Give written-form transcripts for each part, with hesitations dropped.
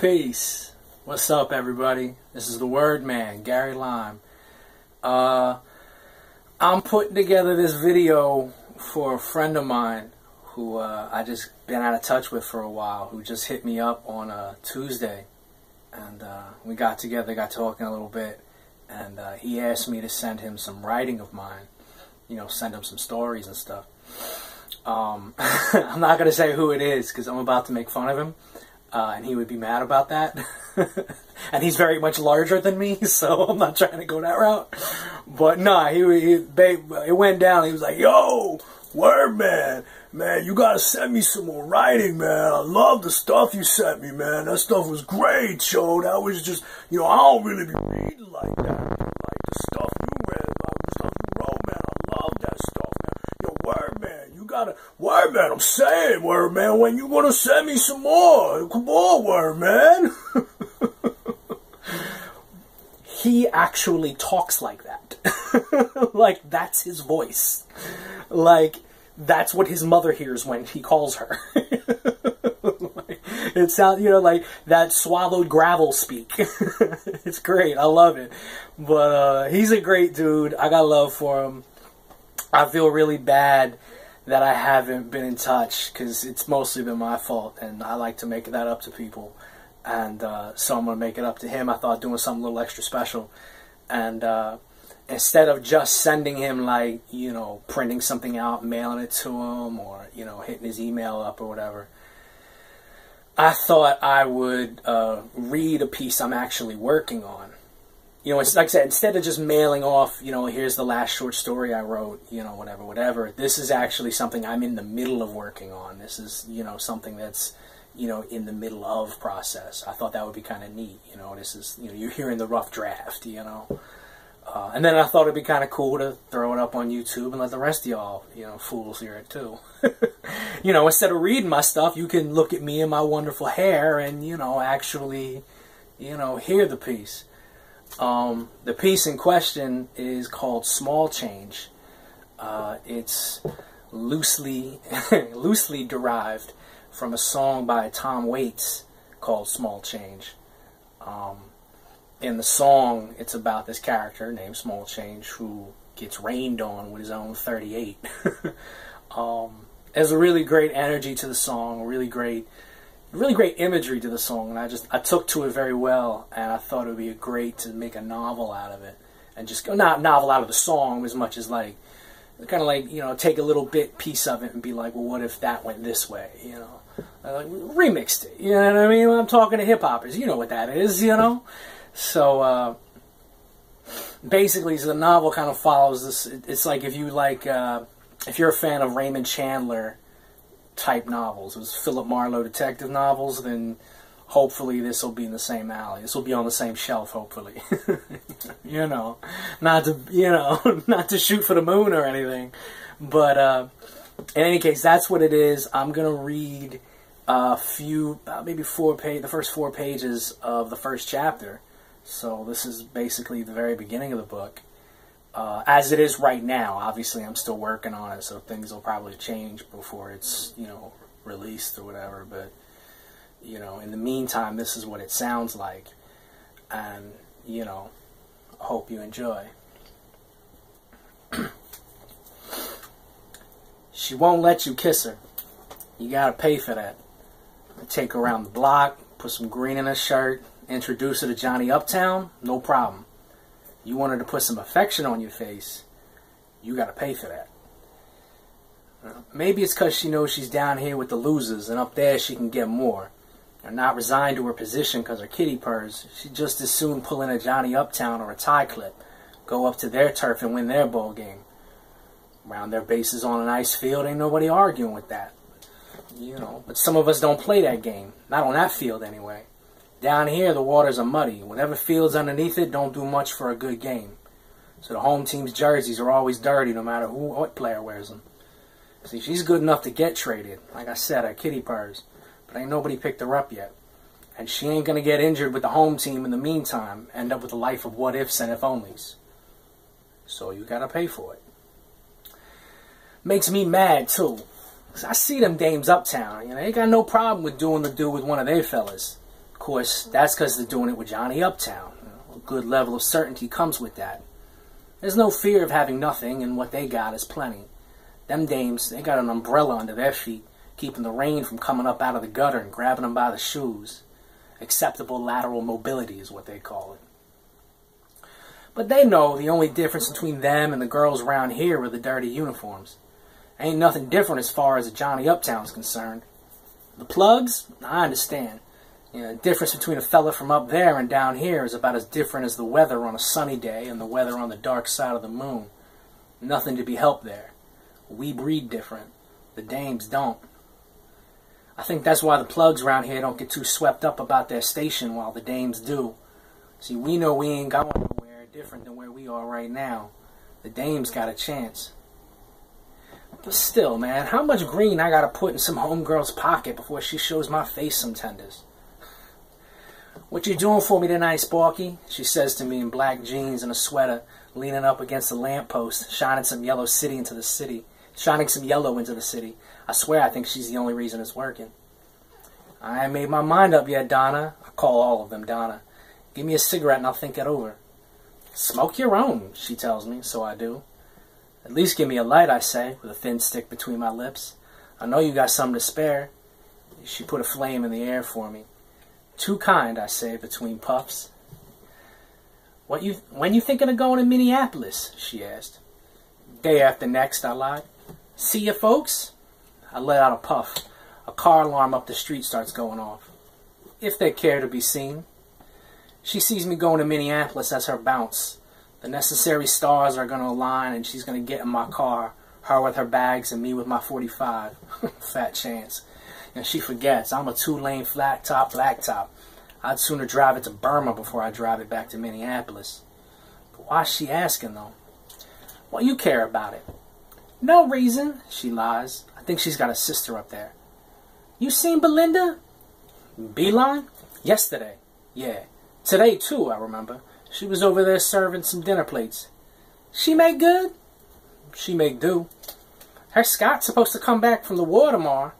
Peace. What's up, everybody? This is the Word Man, Gary Lime. I'm putting together this video for a friend of mine who I just been out of touch with for a while, who just hit me up on a Tuesday. And we got together, got talking a little bit, and he asked me to send him some writing of mine. You know, send him some stories and stuff. I'm not going to say who it is because I'm about to make fun of him. And he would be mad about that. And he's very much larger than me, so I'm not trying to go that route. But nah, it went down. He was like, yo, Word Man, man, you gotta send me some more writing, man. I love the stuff you sent me, man. That stuff was great, yo. That was just, you know, I don't really be reading like that. Like the stuff you read, like the stuff you wrote, man. I love that stuff, man. Yo, Word Man, you gotta, Word Man, I'm saying, Word Man, when you gonna send me some more? Come on, Word Man. He actually talks like that. Like, that's his voice. Like, that's what his mother hears when he calls her. Like, it sounds, you know, like that swallowed gravel speak. It's great. I love it. But he's a great dude. I got love for him. I feel really bad that I haven't been in touch because it's mostly been my fault, and I like to make that up to people. And so I'm going to make it up to him. I thought doing something a little extra special. And instead of just sending him, like, you know, printing something out, mailing it to him, or, you know, hitting his email up or whatever, I thought I would read a piece I'm actually working on. You know, it's like I said, instead of just mailing off, you know, here's the last short story I wrote, you know, whatever. This is actually something I'm in the middle of working on. This is, you know, something that's, you know, in the middle of process. I thought that would be kind of neat. You know, this is, you know, you're hearing the rough draft, you know. And then I thought it'd be kind of cool to throw it up on YouTube and let the rest of y'all, you know, fools hear it too. You know, instead of reading my stuff, you can look at me and my wonderful hair and, you know, actually, you know, hear the piece. The piece in question is called Small Change. It's loosely derived from a song by Tom Waits called Small Change. In the song, it's about this character named Small Change who gets rained on with his own 38. There's a really great energy to the song, really great imagery to the song, and I took to it very well, and I thought it would be great to make a novel out of it, and just not novel out of the song as much as like kind of like, you know, take a little piece of it and be like, well, what if that went this way, you know, like, remixed it, you know what I mean? I'm talking to hip hoppers, you know what that is, you know. So basically, so the novel kind of follows this. It's like if you like, if you're a fan of Raymond Chandler type novels, it was Philip Marlowe detective novels, then hopefully this will be in the same alley. This will be on the same shelf, hopefully. You know, not to shoot for the moon or anything, but in any case, that's what it is. I'm gonna read a few, maybe the first 4 pages of the first chapter. So this is basically the very beginning of the book. As it is right now, obviously I'm still working on it, so things will probably change before it's, you know, released or whatever, but, you know, in the meantime, this is what it sounds like, and, you know, I hope you enjoy. She won't let you kiss her. You gotta pay for that. Take her around the block, put some green in her shirt, introduce her to Johnny Uptown, no problem. You want her to put some affection on your face, you gotta pay for that. Maybe it's because she knows she's down here with the losers, and up there she can get more. Or not resigned to her position because her kitty purrs. She'd just as soon pull in a Johnny Uptown or a tie clip, go up to their turf and win their ball game. Around their bases on a nice field, ain't nobody arguing with that. You know, but some of us don't play that game. Not on that field, anyway. Down here, the waters are muddy. Whatever field's underneath it don't do much for a good game. So the home team's jerseys are always dirty no matter what player wears them. See, she's good enough to get traded. Like I said, her kitty purrs. But ain't nobody picked her up yet. And she ain't going to get injured with the home team in the meantime. End up with a life of what-ifs and if-onlys. So you got to pay for it. Makes me mad, too. I see them dames uptown, you know, they got no problem with doing the do with one of their fellas. Of course, that's because they're doing it with Johnny Uptown. A good level of certainty comes with that. There's no fear of having nothing, and what they got is plenty. Them dames, they got an umbrella under their feet, keeping the rain from coming up out of the gutter and grabbing them by the shoes. Acceptable lateral mobility is what they call it. But they know the only difference between them and the girls around here are the dirty uniforms. Ain't nothing different as far as Johnny Uptown's concerned. The plugs, I understand. You know, the difference between a fella from up there and down here is about as different as the weather on a sunny day and the weather on the dark side of the moon. Nothing to be helped there. We breed different. The dames don't. I think that's why the plugs around here don't get too swept up about their station while the dames do. See, we know we ain't going nowhere different than where we are right now. The dames got a chance. But still, man, how much green I gotta put in some homegirl's pocket before she shows my face some tenders? "What you doing for me tonight, Sparky?" she says to me in black jeans and a sweater, leaning up against the lamppost, shining some yellow into the city. I swear I think she's the only reason it's working. "I ain't made my mind up yet, Donna." I call all of them Donna. "Give me a cigarette and I'll think it over." "Smoke your own," she tells me, so I do. "At least give me a light," I say, with a thin stick between my lips. "I know you got something to spare." She put a flame in the air for me. "Too kind," I say, between puffs. When you thinking of going to Minneapolis?" she asked. "Day after next," I lied. "See ya, folks?" I let out a puff. A car alarm up the street starts going off. If they care to be seen. She sees me going to Minneapolis as her bounce. The necessary stars are going to align and she's going to get in my car, her with her bags and me with my 45. Fat chance. And she forgets, I'm a 2-lane flat top, blacktop. I'd sooner drive it to Burma before I drive it back to Minneapolis. But why's she asking, though? What you care about it? "No reason," she lies. I think she's got a sister up there. "You seen Belinda?" "Beeline?" "Yesterday." "Yeah. Today, too, I remember. She was over there serving some dinner plates." "She make good?" "She make do." "Her Scott's supposed to come back from the war tomorrow."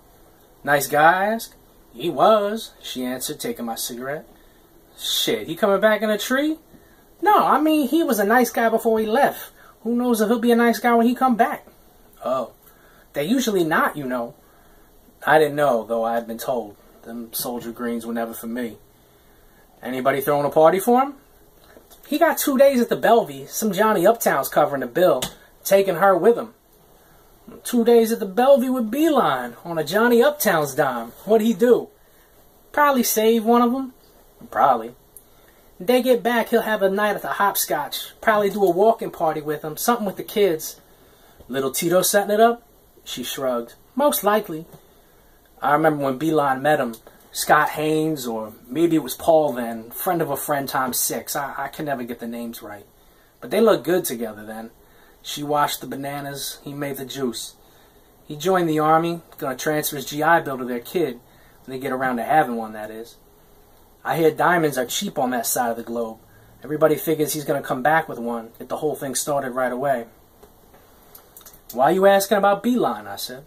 "Nice guy?" I asked. "He was," she answered, taking my cigarette. "Shit, he coming back in a tree?" "No, I mean, he was a nice guy before he left. Who knows if he'll be a nice guy when he come back?" "Oh. They're usually not, you know." I didn't know, though I had been told. Them soldier greens were never for me. "Anybody throwing a party for him?" "He got 2 days at the Bellevue. Some Johnny Uptown's covering the bill, taking her with him." 2 days at the Bellevue with Beeline on a Johnny Uptown's dime. What'd he do? "Probably save one of them." "Probably." "They get back, he'll have a night at the Hopscotch. Probably do a walking party with him, something with the kids." "Little Tito setting it up?" She shrugged. "Most likely." I remember when Beeline met him, Scott Haynes, or maybe it was Paul then, friend of a friend times 6. I can never get the names right. But they looked good together then. She washed the bananas, he made the juice. He joined the Army, gonna transfer his GI Bill to their kid, when they get around to having one, that is. I hear diamonds are cheap on that side of the globe. Everybody figures he's gonna come back with one, get the whole thing started right away. "Why you asking about Beeline?" I said.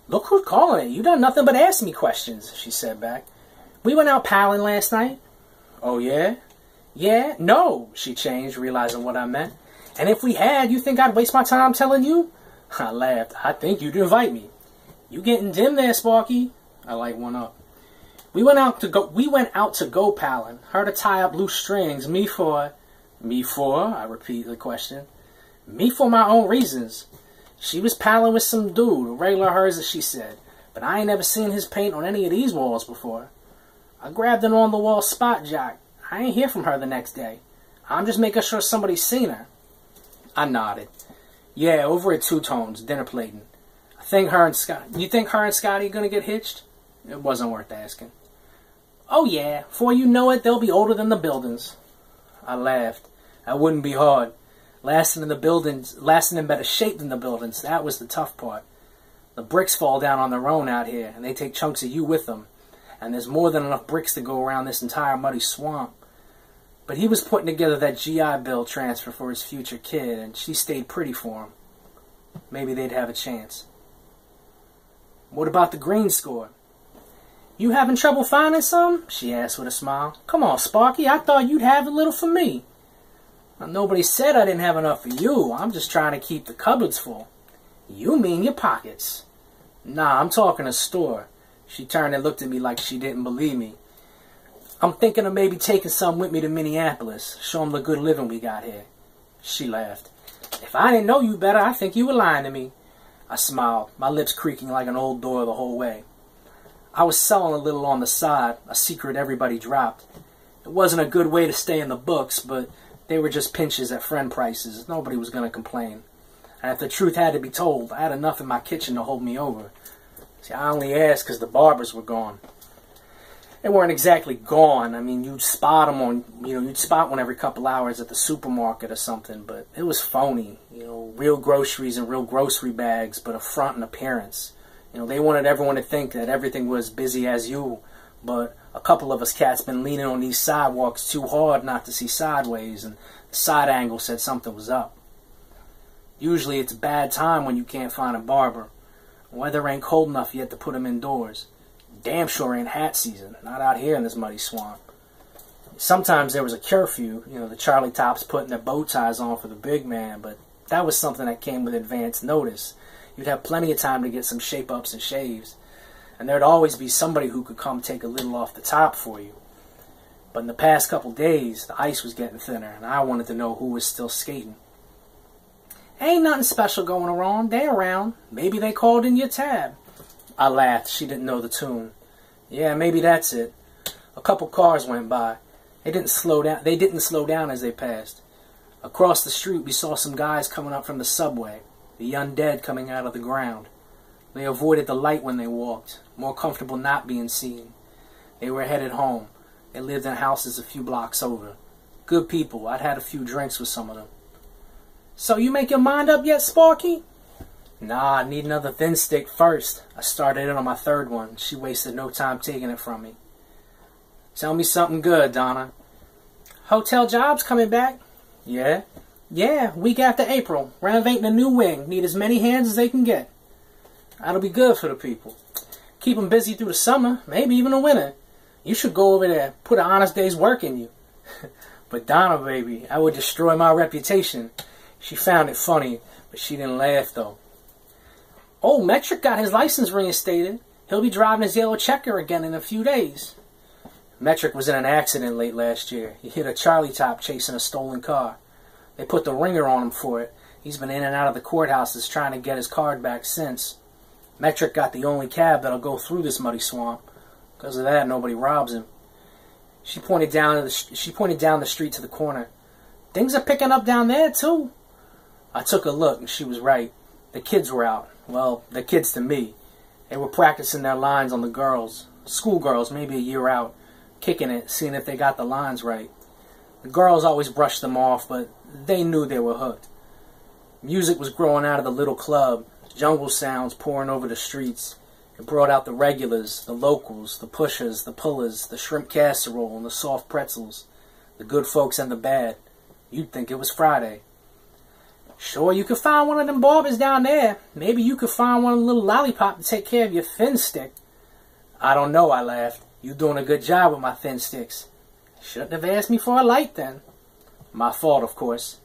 "Look who's calling it. You done nothing but ask me questions," she said back. "We went out palling last night." "Oh, yeah?" "Yeah, no," she changed, realizing what I meant. "And if we had, you think I'd waste my time telling you?" I laughed. "I think you'd invite me." "You getting dim there, Sparky." I light one up. We went out to go palling. Her to tie up loose strings. Me for? I repeat the question. "Me for my own reasons." She was palling with some dude, a regular hers as she said, but I ain't never seen his paint on any of these walls before. I grabbed an on-the-wall spot jock. I ain't hear from her the next day. I'm just making sure somebody's seen her. I nodded. "Yeah, over at Two Tones, dinner plating. You think her and Scotty gonna get hitched?" It wasn't worth asking. "Oh yeah, before you know it, they'll be older than the buildings." I laughed. That wouldn't be hard. Lasting in better shape than the buildings, that was the tough part. The bricks fall down on their own out here, and they take chunks of you with them. And there's more than enough bricks to go around this entire muddy swamp. But he was putting together that GI Bill transfer for his future kid, and she stayed pretty for him. Maybe they'd have a chance. "What about the green score?" You having trouble finding some? She asked with a smile. Come on, Sparky, I thought you'd have a little for me. Well, nobody said I didn't have enough for you. I'm just trying to keep the cupboards full. You mean your pockets. Nah, I'm talking a store. She turned and looked at me like she didn't believe me. I'm thinking of maybe taking some with me to Minneapolis. Show them the good living we got here. She laughed. If I didn't know you better, I think you were lying to me. I smiled, my lips creaking like an old door the whole way. I was selling a little on the side, a secret everybody dropped. It wasn't a good way to stay in the books, but they were just pinches at friend prices. Nobody was going to complain. And if the truth had to be told, I had enough in my kitchen to hold me over. See, I only asked because the barbers were gone. They weren't exactly gone. I mean, you'd spot them on, you'd spot one every couple hours at the supermarket or something, but it was phony. Real groceries and real grocery bags, but a front and appearance. They wanted everyone to think that everything was busy as you, but a couple of us cats been leaning on these sidewalks too hard not to see sideways, and the side angle said something was up. Usually it's a bad time when you can't find a barber. Weather ain't cold enough yet to put them indoors. Damn sure ain't hat season, not out here in this muddy swamp. Sometimes there was a curfew, the Charlie Tops putting their bow ties on for the big man, but that was something that came with advance notice. You'd have plenty of time to get some shape-ups and shaves, and there'd always be somebody who could come take a little off the top for you. But in the past couple days, the ice was getting thinner, and I wanted to know who was still skating. Ain't nothing special going on. They around. Maybe they called in your tab. I laughed. She didn't know the tune. Yeah, maybe that's it. A couple cars went by. They didn't slow down as they passed. Across the street, we saw some guys coming up from the subway, the undead coming out of the ground. They avoided the light when they walked, more comfortable not being seen. They were headed home. They lived in houses a few blocks over. Good people. I'd had a few drinks with some of them. So you make your mind up yet, Sparky? Nah, I need another thin stick first. I started in on my third one. She wasted no time taking it from me. Tell me something good, Donna. Hotel jobs coming back? Yeah? Yeah, week after April. Renovating a new wing. Need as many hands as they can get. That'll be good for the people. Keep them busy through the summer, maybe even the winter. You should go over there, put an honest day's work in you. But Donna, baby, I would destroy my reputation. She found it funny, but she didn't laugh, though. Oh, Metric got his license reinstated. He'll be driving his yellow checker again in a few days. Metric was in an accident late last year. He hit a Charlie Top chasing a stolen car. They put the ringer on him for it. He's been in and out of the courthouses trying to get his card back since. Metric got the only cab that'll go through this muddy swamp. Because of that, nobody robs him. She pointed down the street to the corner. Things are picking up down there, too. I took a look, and she was right. The kids were out. Well, the kids to me. They were practicing their lines on the girls. Schoolgirls, maybe a year out. Kicking it, seeing if they got the lines right. The girls always brushed them off, but they knew they were hooked. Music was growing out of the little club. Jungle sounds pouring over the streets. It brought out the regulars, the locals, the pushers, the pullers, the shrimp casserole and the soft pretzels. The good folks and the bad. You'd think it was Friday. Sure, you could find one of them barbers down there. Maybe you could find one little lollipop to take care of your thin stick. I don't know, I laughed. You doing a good job with my thin sticks. Shouldn't have asked me for a light then. My fault, of course.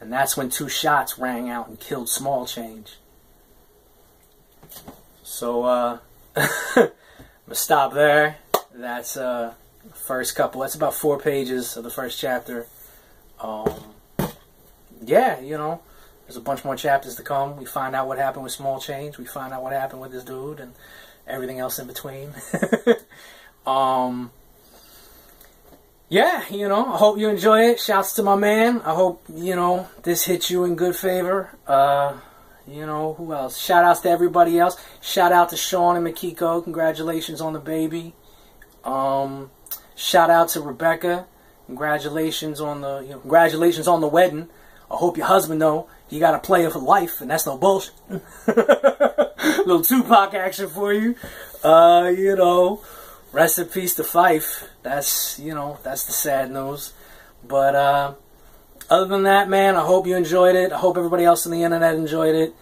And that's when 2 shots rang out and killed Small Change. So, I'm going to stop there. That's first couple. That's about 4 pages of the first chapter. Yeah, there's a bunch more chapters to come. We find out what happened with Small Change. We find out what happened with this dude and everything else in between. Yeah, I hope you enjoy it. Shouts to my man. I hope, this hits you in good favor. Who else? Shout outs to everybody else. Shout out to Sean and Makiko. Congratulations on the baby. Shout out to Rebecca. Congratulations on the wedding. I hope your husband know you got a player for life, and that's no bullshit. Little Tupac action for you. Rest in peace to Fife. That's the sad news. But other than that, man, I hope you enjoyed it. I hope everybody else on the internet enjoyed it.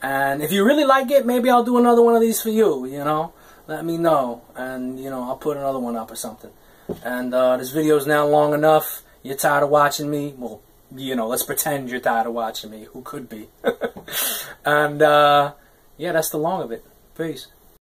And if you really like it, maybe I'll do another one of these for you, let me know, and you know, I'll put another one up or something. And this video is now long enough. You're tired of watching me? Well, you know, let's pretend you're tired of watching me. Who could be? And yeah, that's the long of it. Peace.